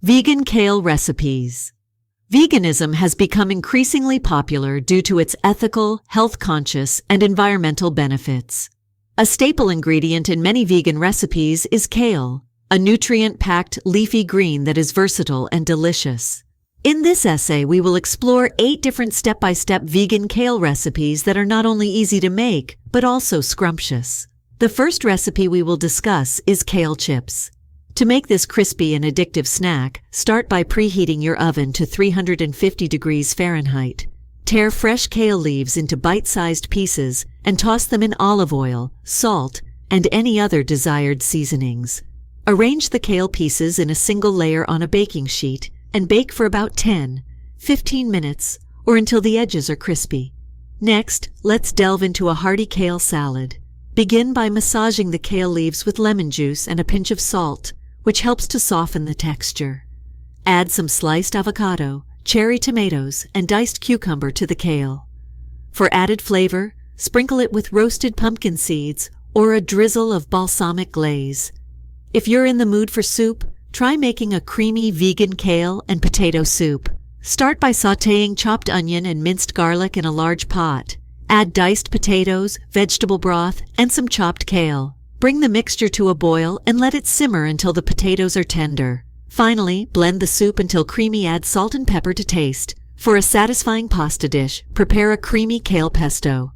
Vegan Kale Recipes. Veganism has become increasingly popular due to its ethical, health-conscious, and environmental benefits. A staple ingredient in many vegan recipes is kale, a nutrient-packed leafy green that is versatile and delicious. In this essay, we will explore 8 different step-by-step vegan kale recipes that are not only easy to make, but also scrumptious. The first recipe we will discuss is kale chips. To make this crispy and addictive snack, start by preheating your oven to 350 degrees Fahrenheit. Tear fresh kale leaves into bite-sized pieces and toss them in olive oil, salt, and any other desired seasonings. Arrange the kale pieces in a single layer on a baking sheet and bake for about 10-15 minutes or until the edges are crispy. Next, let's delve into a hearty kale salad. Begin by massaging the kale leaves with lemon juice and a pinch of salt, which helps to soften the texture. Add some sliced avocado, cherry tomatoes, and diced cucumber to the kale. For added flavor, sprinkle it with roasted pumpkin seeds or a drizzle of balsamic glaze. If you're in the mood for soup, try making a creamy vegan kale and potato soup. Start by sautéing chopped onion and minced garlic in a large pot. Add diced potatoes, vegetable broth, and some chopped kale. Bring the mixture to a boil and let it simmer until the potatoes are tender. Finally, blend the soup until creamy. Add salt and pepper to taste. For a satisfying pasta dish, prepare a creamy kale pesto.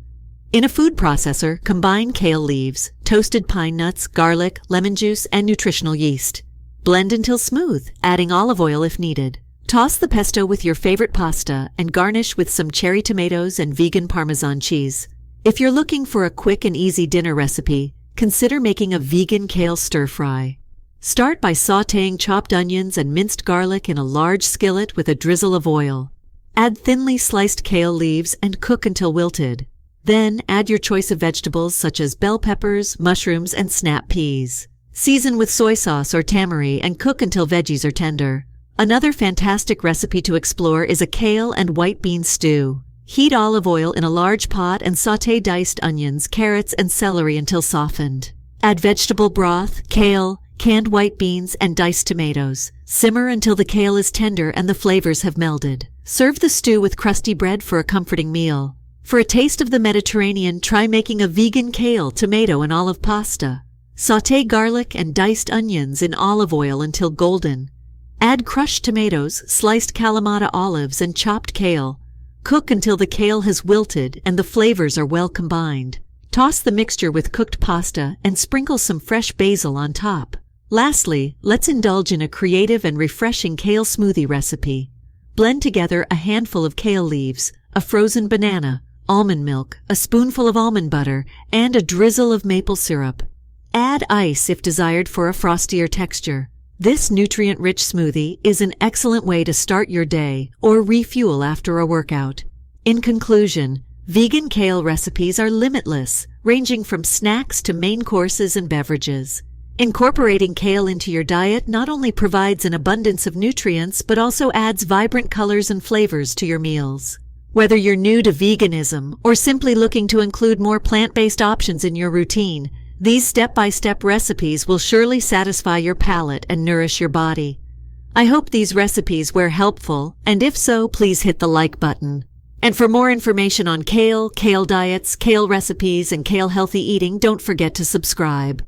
In a food processor, combine kale leaves, toasted pine nuts, garlic, lemon juice, and nutritional yeast. Blend until smooth, adding olive oil if needed. Toss the pesto with your favorite pasta and garnish with some cherry tomatoes and vegan Parmesan cheese. If you're looking for a quick and easy dinner recipe, consider making a vegan kale stir-fry. Start by sautéing chopped onions and minced garlic in a large skillet with a drizzle of oil. Add thinly sliced kale leaves and cook until wilted. Then add your choice of vegetables such as bell peppers, mushrooms, and snap peas. Season with soy sauce or tamari and cook until veggies are tender. Another fantastic recipe to explore is a kale and white bean stew. Heat olive oil in a large pot and sauté diced onions, carrots, and celery until softened. Add vegetable broth, kale, canned white beans, and diced tomatoes. Simmer until the kale is tender and the flavors have melded. Serve the stew with crusty bread for a comforting meal. For a taste of the Mediterranean, try making a vegan kale, tomato, and olive pasta. Sauté garlic and diced onions in olive oil until golden. Add crushed tomatoes, sliced Kalamata olives, and chopped kale. Cook until the kale has wilted and the flavors are well combined. Toss the mixture with cooked pasta and sprinkle some fresh basil on top. Lastly, let's indulge in a creative and refreshing kale smoothie recipe. Blend together a handful of kale leaves, a frozen banana, almond milk, a spoonful of almond butter, and a drizzle of maple syrup. Add ice if desired for a frostier texture. This nutrient-rich smoothie is an excellent way to start your day or refuel after a workout. In conclusion, vegan kale recipes are limitless, ranging from snacks to main courses and beverages. Incorporating kale into your diet not only provides an abundance of nutrients, but also adds vibrant colors and flavors to your meals. Whether you're new to veganism or simply looking to include more plant-based options in your routine, these step-by-step recipes will surely satisfy your palate and nourish your body. I hope these recipes were helpful, and if so, please hit the like button. And for more information on kale, kale diets, kale recipes, and kale healthy eating, don't forget to subscribe.